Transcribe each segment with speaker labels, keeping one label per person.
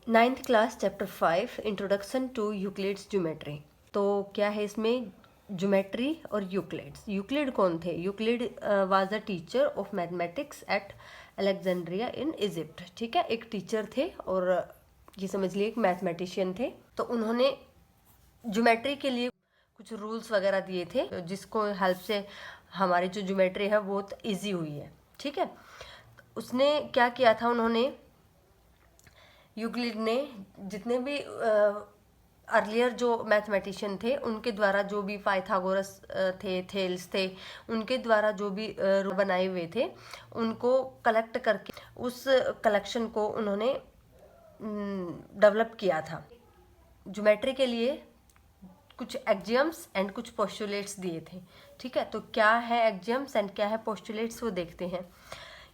Speaker 1: Ninth class chapter 5 introduction to Euclid's geometry. तो क्या है इसमें, ज्योमेट्री और यूक्लिड्स। यूक्लिड कौन थे? Euclid was the teacher of mathematics eight Alexandria in Egypt. ठीक है, एक टीचर थे और ये समझ लिए एक मैथमेटिशियन थे। तो उन्होंने ज्योमेट्री के लिए कुछ रूल्स वगैरह दिए थे जिसको हेल्प से हमारी जो ज्योमेट्री है वो बहुत ईजी हुई है। ठीक है, उसने क्या किया था, उन्होंने यूक्लिड ने जितने भी अर्लियर जो मैथमेटिशियन थे उनके द्वारा जो भी पाइथागोरस थे, थेल्स थे, उनके द्वारा जो भी बनाए हुए थे उनको कलेक्ट करके उस कलेक्शन को उन्होंने डेवलप किया था। ज्योमेट्री के लिए कुछ एक्जियम्स एंड कुछ पोस्टुलेट्स दिए थे। ठीक है, तो क्या है एक्जियम्स एंड क्या है पोस्टुलेट्स वो देखते हैं।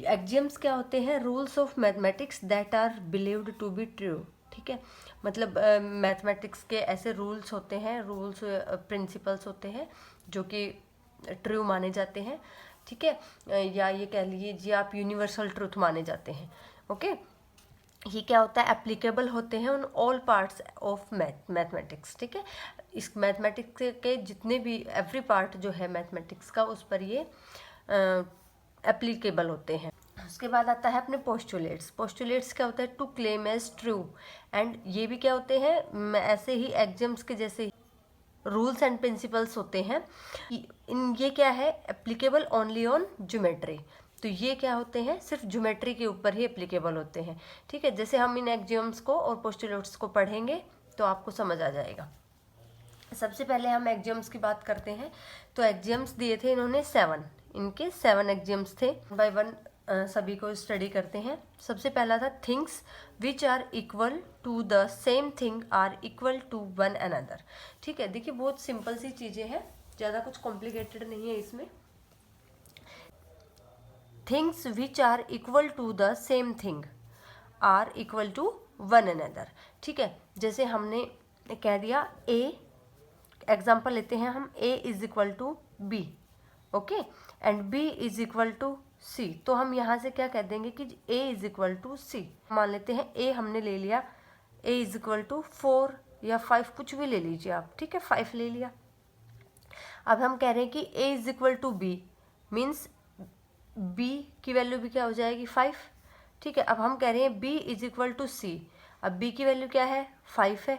Speaker 1: एक्जियम्स क्या होते हैं? Rules of mathematics that are believed to be true. ठीक है, मतलब मैथमेटिक्स के ऐसे रूल्स होते हैं, रूल्स प्रिंसिपल्स होते हैं जो कि ट्रू माने जाते हैं। ठीक है, या ये कह लीजिए आप यूनिवर्सल ट्रूथ माने जाते हैं। ओके, ये क्या होता है? एप्लीकेबल होते हैं on all parts of mathematics. ठीक है, इस मैथमेटिक्स के जितने भी एवरी पार्ट जो है मैथमेटिक्स का उस पर ये एप्लीकेबल होते हैं। उसके बाद आता है अपने पोस्टुलेट्स। पोस्टुलेट्स क्या होता है? To claim as true. And ये भी क्या होते हैं? ऐसे ही एग्जाम्स के जैसे रूल्स एंड प्रिंसिपल्स होते हैं। इन ये क्या है? Applicable only on geometry. तो ये क्या होते हैं? सिर्फ ज्योमेट्री के ऊपर ही एप्लीकेबल होते हैं। ठीक है, जैसे हम इन एक्जियम्स को और पोस्टुलेट्स को पढ़ेंगे तो आपको समझ आ जाएगा। सबसे पहले हम एक्जियम्स की बात करते हैं। तो एक्जियम्स दिए थे इन्होंने 7, इनके 7 एक्जियम्स थे। बाय वन सभी को स्टडी करते हैं। सबसे पहला था things which are equal to the same thing are equal to one another. ठीक है, देखिए बहुत सिंपल सी चीजें हैं, ज़्यादा कुछ कॉम्प्लिकेटेड नहीं है इसमें। Things which are equal to the same thing are equal to one another. ठीक है, जैसे हमने कह दिया ए, एग्जाम्पल लेते हैं हम, a is equal to b, okay, and b is equal to c। तो हम यहाँ से क्या कह देंगे कि a is equal to c। मान लेते हैं a हमने ले लिया, a इज इक्वल टू 4 या 5, कुछ भी ले लीजिए आप। ठीक है, 5 ले लिया। अब हम कह रहे हैं कि a is equal to b, means b की वैल्यू भी क्या हो जाएगी? 5। ठीक है, अब हम कह रहे हैं b is equal to c। अब b की वैल्यू क्या है? 5 है।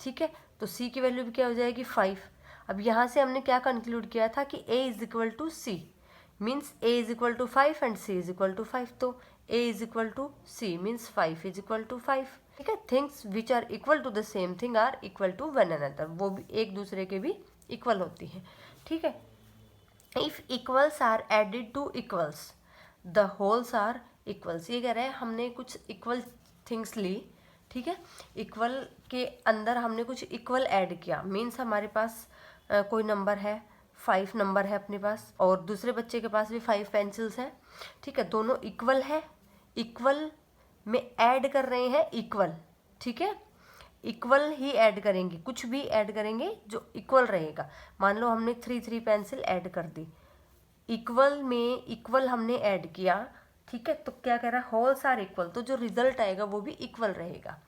Speaker 1: ठीक है, तो c की वैल्यू भी क्या हो जाएगी? 5। अब यहाँ से हमने क्या कंक्लूड किया था कि a is equal to c, means a is equal to 5 and c is equal to 5। तो a is equal to c means 5 is equal to 5। ठीक है, things which are equal to the same thing are equal to one another, वो भी एक दूसरे के भी equal होती है। ठीक है, if equals are added to equals the wholes are equals. ये कह रहे हैं हमने कुछ इक्वल थिंग्स ली। ठीक है, इक्वल के अंदर हमने कुछ इक्वल ऐड किया, मीन्स हमारे पास कोई नंबर है, 5 नंबर है अपने पास और दूसरे बच्चे के पास भी 5 पेंसिल्स हैं। ठीक है, दोनों इक्वल है, इक्वल में ऐड कर रहे हैं इक्वल। ठीक है, इक्वल ही ऐड करेंगे, कुछ भी ऐड करेंगे जो इक्वल रहेगा। मान लो हमने 3 पेंसिल ऐड कर दी, इक्वल में इक्वल हमने ऐड किया। ठीक है, तो क्या कह रहा है? होल्स आर इक्वल, तो जो रिजल्ट आएगा वो भी इक्वल रहेगा।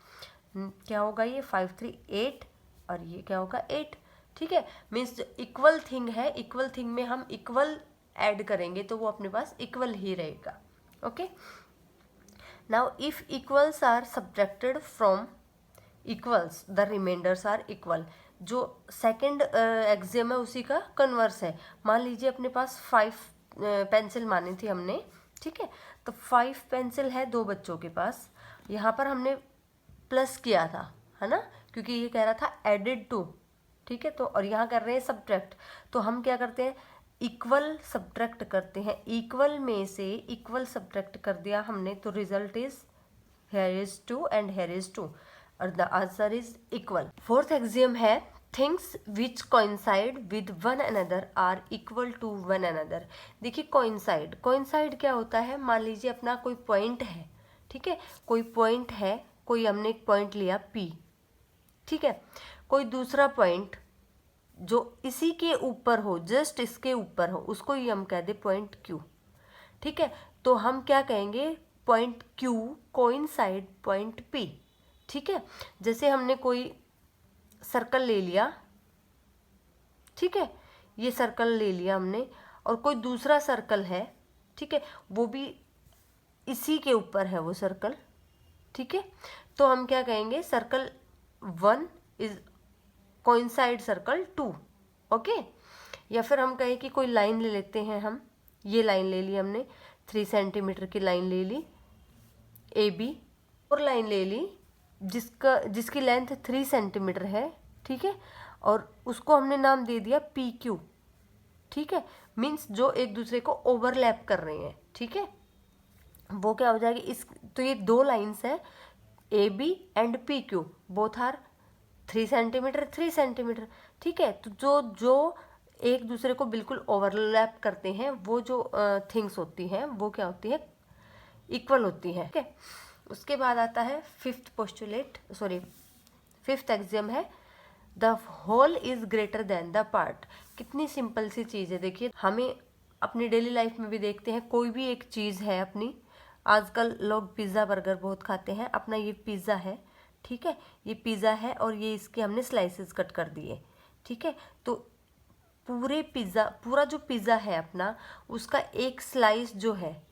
Speaker 1: क्या होगा? ये 5 3 8 और ये क्या होगा? 8। ठीक है, मीन्स जो इक्वल थिंग है, इक्वल थिंग में हम इक्वल ऐड करेंगे तो वो अपने पास इक्वल ही रहेगा। Okay, now if equals are subtracted from equals the remainders are equal. जो सेकंड एक्सियम है उसी का कन्वर्स है। मान लीजिए अपने पास 5 पेंसिल मानी थी हमने। ठीक है, तो 5 पेंसिल है दो बच्चों के पास, यहाँ पर हमने प्लस किया था, है ना, क्योंकि ये कह रहा था एडेड टू। ठीक है, तो और यहाँ कर रहे हैं सब्ट्रैक्ट, तो हम क्या करते हैं? इक्वल सब्ट्रैक्ट करते हैं। इक्वल में से इक्वल सब्ट्रैक्ट कर दिया हमने तो result is here is 2 and here is 2 और the answer is equal. Fourth axiom है things which coincide with one another are equal to one another. देखिए कोइंसाइड, कोइंसाइड क्या होता है? मान लीजिए अपना कोई पॉइंट है। ठीक है, कोई पॉइंट है, कोई हमने एक पॉइंट लिया P। ठीक है, कोई दूसरा पॉइंट जो इसी के ऊपर हो, जस्ट इसके ऊपर हो, उसको ही हम कह दे पॉइंट Q। ठीक है, तो हम क्या कहेंगे? Point Q coincide point P। ठीक है, जैसे हमने कोई सर्कल ले लिया, ठीक है, ये सर्कल ले लिया हमने, और कोई दूसरा सर्कल है, ठीक है, वो भी इसी के ऊपर है वो सर्कल, ठीक है, तो हम क्या कहेंगे, circle 1 is coincide circle 2, okay. या फिर हम कहें कि कोई लाइन ले लेते हैं हम, ये लाइन ले ली हमने, 3 सेंटीमीटर की लाइन ले ली ए बी, और लाइन ले ली जिसकी लेंथ 3 सेंटीमीटर है, ठीक है, और उसको हमने नाम दे दिया पी क्यू, ठीक है, मीन्स जो एक दूसरे को ओवरलैप कर रहे हैं, ठीक है, वो क्या हो जाएगी इस, तो ये 2 लाइन्स है A B and P Q, both are 3 centimetre 3 centimetre, ठीक है, तो जो एक दूसरे को बिल्कुल ओवरलैप करते हैं वो जो थिंग्स होती हैं वो क्या होती है, इक्वल होती है, ठीक है। उसके बाद आता है फिफ्थ एक्सियम है the whole is greater than the part. कितनी सिंपल सी चीज़ है, देखिए हमें अपनी डेली लाइफ में भी देखते हैं, कोई भी एक चीज़ है अपनी, आजकल लोग पिज़्ज़ा बर्गर बहुत खाते हैं, अपना ये पिज़्ज़ा है, ठीक है, ये पिज़्ज़ा है और ये इसके हमने स्लाइसेस कट कर दिए, ठीक है, तो पूरा जो पिज़्ज़ा है अपना, उसका एक स्लाइस जो है,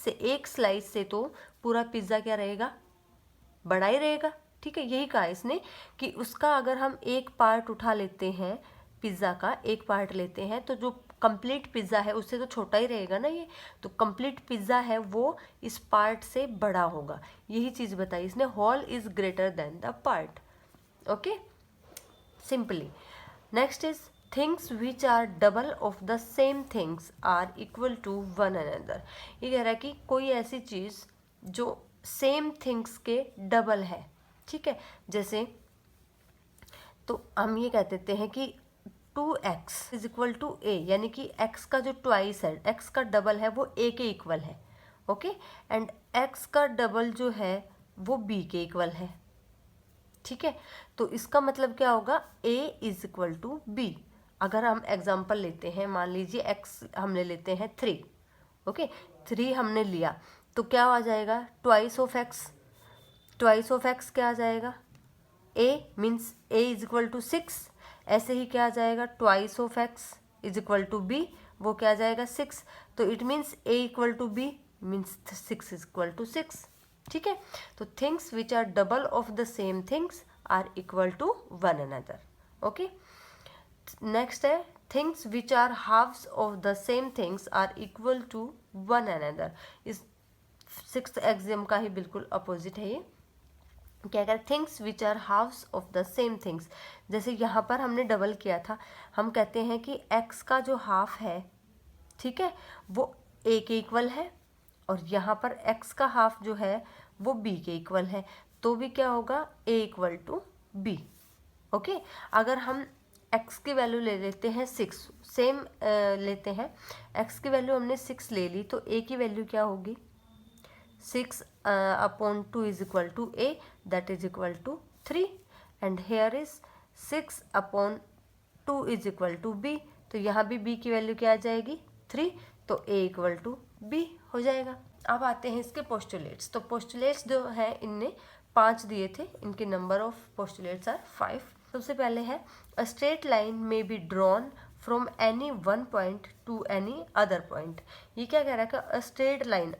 Speaker 1: एक स्लाइस से तो पूरा पिज़्ज़ा क्या रहेगा, बड़ा ही रहेगा, ठीक है। यही कहा इसने कि उसका अगर हम एक पार्ट उठा लेते हैं, पिज़्ज़ा का एक पार्ट लेते हैं, तो जो कंप्लीट पिज़्ज़ा है उससे तो छोटा ही रहेगा ना ये, तो कंप्लीट पिज़्ज़ा है वो इस पार्ट से बड़ा होगा, यही चीज़ बताई इसने, whole is greater than the part, okay, simply. Next is things which are double of the same things are equal to one another. ये कह रहा है कि कोई ऐसी चीज़ जो सेम थिंग्स के डबल है, ठीक है, जैसे तो हम ये कह देते हैं कि 2x is equal to a, यानी कि x का जो ट्वाइस है, x का डबल है वो a के इक्वल है, ओके, एंड x का डबल जो है वो b के इक्वल है, ठीक है, तो इसका मतलब क्या होगा, a is equal to b। अगर हम एग्जांपल लेते हैं, मान लीजिए x हम ले लेते हैं 3, ओके, 3 हमने लिया तो क्या आ जाएगा, ट्वाइस ऑफ x क्या आ जाएगा, a means a is equal to 6, ऐसे ही क्या आ जाएगा, twice of x is equal to b, वो क्या आ जाएगा 6, तो it means a equal to b means 6 is equal to 6, ठीक है। तो things which are double of the same things are equal to one another, okay. Next है things which are halves of the same things are equal to one another. इस 6th axiom का ही बिल्कुल opposite है ये, क्या कहते हैं, things which are halves of the same things. जैसे यहाँ पर हमने डबल किया था, हम कहते हैं कि x का जो हाफ है, ठीक है, वो a के इक्वल है, और यहाँ पर x का हाफ जो है वो b के इक्वल है, तो भी क्या होगा, a equal to b, okay. अगर हम x की वैल्यू ले लेते हैं 6, सेम लेते हैं, x की वैल्यू हमने 6 ले ली, तो a की वैल्यू क्या होगी, 6 upon 2 is equal to a, that is equal to 3, and here is 6 upon 2 is equal to b, तो यहाँ भी b की वैल्यू क्या आ जाएगी, 3, तो a इक्वल टू b हो जाएगा। अब आते हैं इसके पोस्टुलेट्स। तो पोस्टुलेट्स जो है इनने 5 दिए थे, इनके नंबर ऑफ पोस्टुलेट्स आर 5। सबसे पहले है अ स्ट्रेट लाइन में be drawn from any one point two any other point. ये क्या कह रहा है कि अ straight line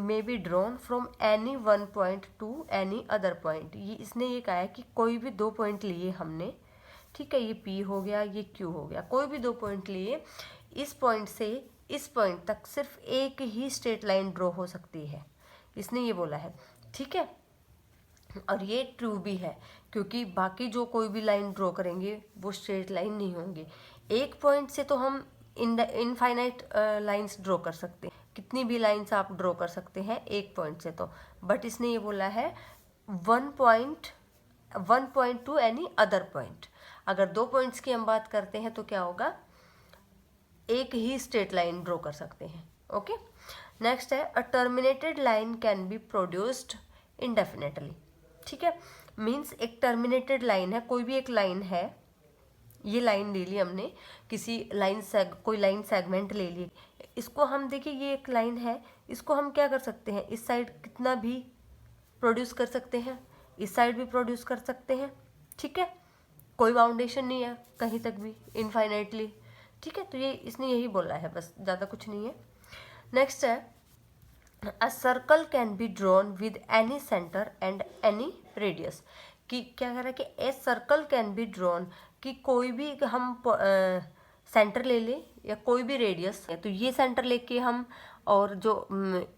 Speaker 1: may be drawn from any one point to any other point। ये इसने ये कहा है कि कोई भी 2 पॉइंट लिए हमने, ठीक है, ये P हो गया, ये Q हो गया, कोई भी 2 पॉइंट लिए, इस पॉइंट से इस पॉइंट तक सिर्फ एक ही स्ट्रेट लाइन ड्रॉ हो सकती है, इसने ये बोला है, ठीक है। और ये ट्रू भी है, क्योंकि बाकी जो कोई भी लाइन ड्रॉ करेंगे वो स्ट्रेट लाइन नहीं होंगे। एक पॉइंट से तो हम इनफाइनाइट लाइंस ड्रॉ कर सकते हैं, कितनी भी लाइंस आप ड्रॉ कर सकते हैं एक पॉइंट से, तो बट इसने ये बोला है 1 point two any other point. अगर 2 पॉइंट्स की हम बात करते हैं तो क्या होगा, एक ही स्ट्रेट लाइन ड्रॉ कर सकते हैं, ओके। नेक्स्ट है a terminated line can be produced indefinitely, ठीक है, मीन्स एक टर्मिनेटेड लाइन है, कोई भी एक लाइन है, ये लाइन ले ली हमने, कोई लाइन सेगमेंट ले ली, इसको हम देखिए ये एक लाइन है, इसको हम क्या कर सकते हैं, इस साइड कितना भी प्रोड्यूस कर सकते हैं, इस साइड भी प्रोड्यूस कर सकते हैं, ठीक है। कोई बाउंडेशन नहीं है कहीं तक भी इनफाइनाइटली, ठीक है। तो ये इसने यही बोला है, बस ज़्यादा कुछ नहीं है। नेक्स्ट है a circle can be drawn with any centre and any radius, कि क्या कह रहा है कि a circle can be drawn, कि कोई भी हम सेंटर ले ले या कोई भी रेडियस है, तो ये सेंटर लेके हम और जो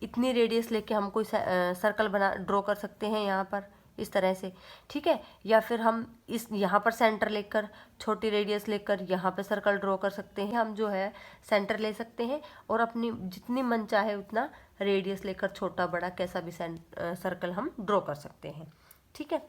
Speaker 1: इतनी रेडियस लेके हम कोई सर्कल बना ड्रॉ कर सकते हैं यहाँ पर इस तरह से, ठीक है। या फिर हम इस यहाँ पर सेंटर लेकर छोटी रेडियस लेकर यहाँ पे सर्कल ड्रॉ कर सकते हैं। हम जो है सेंटर ले सकते हैं और अपनी जितनी मन चाहे उतना रेडियस लेकर छोटा बड़ा कैसा भी सर्कल हम ड्रॉ कर सकते हैं, ठीक है।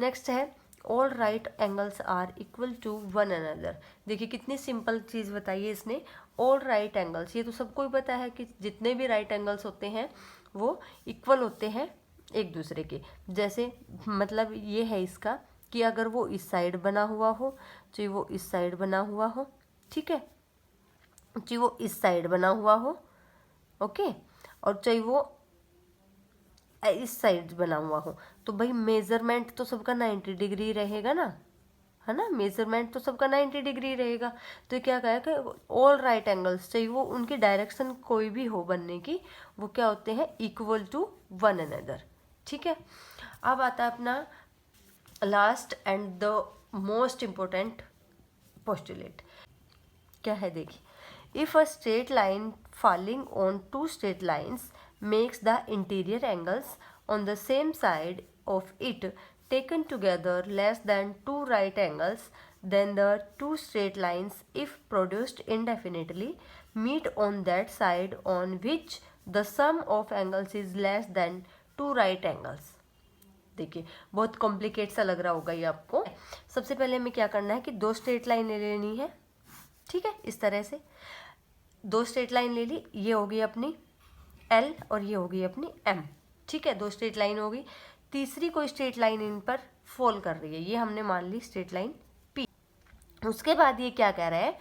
Speaker 1: नेक्स्ट है all right angles are equal to one another. देखिए कितनी सिंपल चीज़ बताइए इसने, ऑल राइट एंगल्स, ये तो सबको ही पता है कि जितने भी राइट एंगल्स होते हैं वो इक्वल होते हैं एक दूसरे के। जैसे मतलब ये है इसका कि अगर वो इस साइड बना हुआ हो, चाहे वो इस साइड बना हुआ हो, ठीक है, चाहे वो इस साइड बना हुआ हो, ओके, और चाहे वो इस साइड बना हुआ हो, तो भाई मेजरमेंट तो सबका 90 डिग्री रहेगा ना, है ना, मेजरमेंट तो सबका 90 डिग्री रहेगा। तो क्या कहा कि ऑल राइट एंगल्स, चाहिए वो उनकी डायरेक्शन कोई भी हो बनने की, वो क्या होते हैं, इक्वल टू वन अनदर, ठीक है। अब आता है अपना last and the most important postulate, क्या है देखिए, if a straight line falling on two straight lines makes the interior angles on the same side of it taken together less than two right angles, then the two straight lines, if produced indefinitely, meet on that side on which the sum of angles is less than two right angles। देखिए बहुत complicate सा लग रहा होगा ये आपको। सबसे पहले हमें क्या करना है कि दो स्ट्रेट लाइन ले लेनी है, ठीक है। इस तरह से दो स्ट्रेट लाइन ले ली, ये होगी अपनी L और ये होगी अपनी M, ठीक है। दो स्ट्रेट लाइन होगी, तीसरी कोई स्ट्रेट लाइन इन पर फॉल कर रही है, ये हमने मान ली स्ट्रेट लाइन P। उसके बाद ये क्या कह रहा है,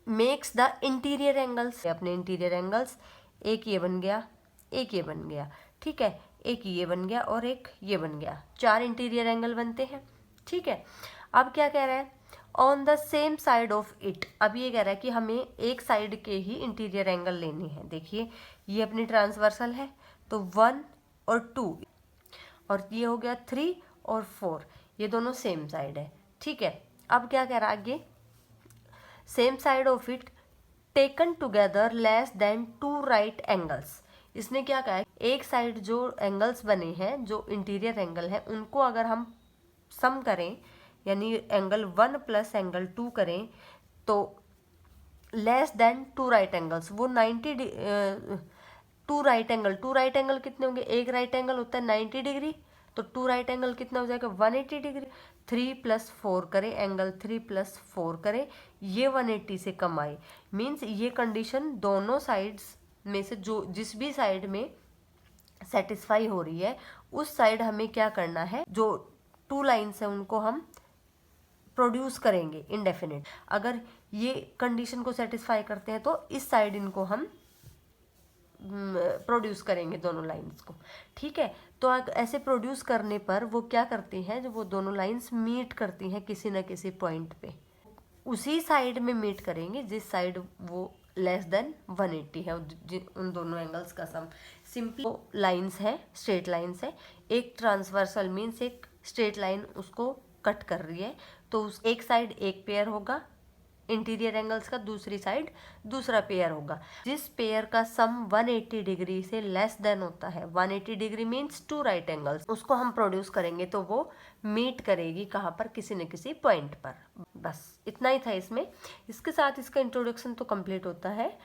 Speaker 1: मेक्स द इंटीरियर एंगल्स, अपने इंटीरियर एंगल्स, एक ये बन गया, एक ये बन गया, ठीक है, एक ये बन गया और एक ये बन गया, चार इंटीरियर एंगल बनते हैं, ठीक है। अब क्या कह रहा है, on the same side of it, अब ये कह रहा है कि हमें एक साइड के ही इंटीरियर एंगल लेने हैं। देखिए ये अपनी ट्रांसवर्सल है, तो 1 और 2, और ये हो गया 3 और 4, ये दोनों सेम साइड है, ठीक है। अब क्या कह रहा है आगे, same side of it taken together less than two right angles. इसने क्या कहा है, एक साइड जो एंगल्स बने हैं, जो इंटीरियर एंगल है, उनको अगर हम सम करें, यानी एंगल 1 प्लस एंगल 2 करें, तो less than two right angles, वो 90 टू राइट एंगल कितने होंगे, एक राइट एंगल होता है 90 डिग्री, तो टू राइट एंगल कितना हो जाएगा 180 डिग्री। 3 + 4 करें, एंगल 3 + 4 करें, ये 180 से कम आए, मीन्स ये कंडीशन दोनों साइड्स में से जो जिस भी साइड में सेटिस्फाई हो रही है, उस साइड हमें क्या करना है, जो टू लाइन्स है उनको हम प्रोड्यूस करेंगे इंडेफिनिट। अगर ये कंडीशन को सेटिस्फाई करते हैं तो इस साइड इनको हम प्रोड्यूस करेंगे दोनों लाइंस को, ठीक है। तो ऐसे प्रोड्यूस करने पर वो क्या करती हैं, जो वो दोनों लाइंस मीट करती हैं किसी न किसी पॉइंट पे, उसी साइड में मीट करेंगे जिस साइड वो लेस देन 180 है, उन दोनों एंगल्स का सम। सिंपली लाइंस है, स्ट्रेट लाइंस है, एक ट्रांसवर्सल मीन्स एक स्ट्रेट लाइन उसको कट कर रही है, तो उस एक साइड एक पेयर होगा इंटीरियर एंगल्स का, दूसरी साइड दूसरा पेयर होगा। जिस पेयर का सम 180 डिग्री से लेस देन होता है, 180 degree means two right angles, उसको हम प्रोड्यूस करेंगे, तो वो मीट करेगी कहाँ पर, किसी न किसी पॉइंट पर। बस इतना ही था इसमें, इसके साथ इसका इंट्रोडक्शन तो कंप्लीट होता है।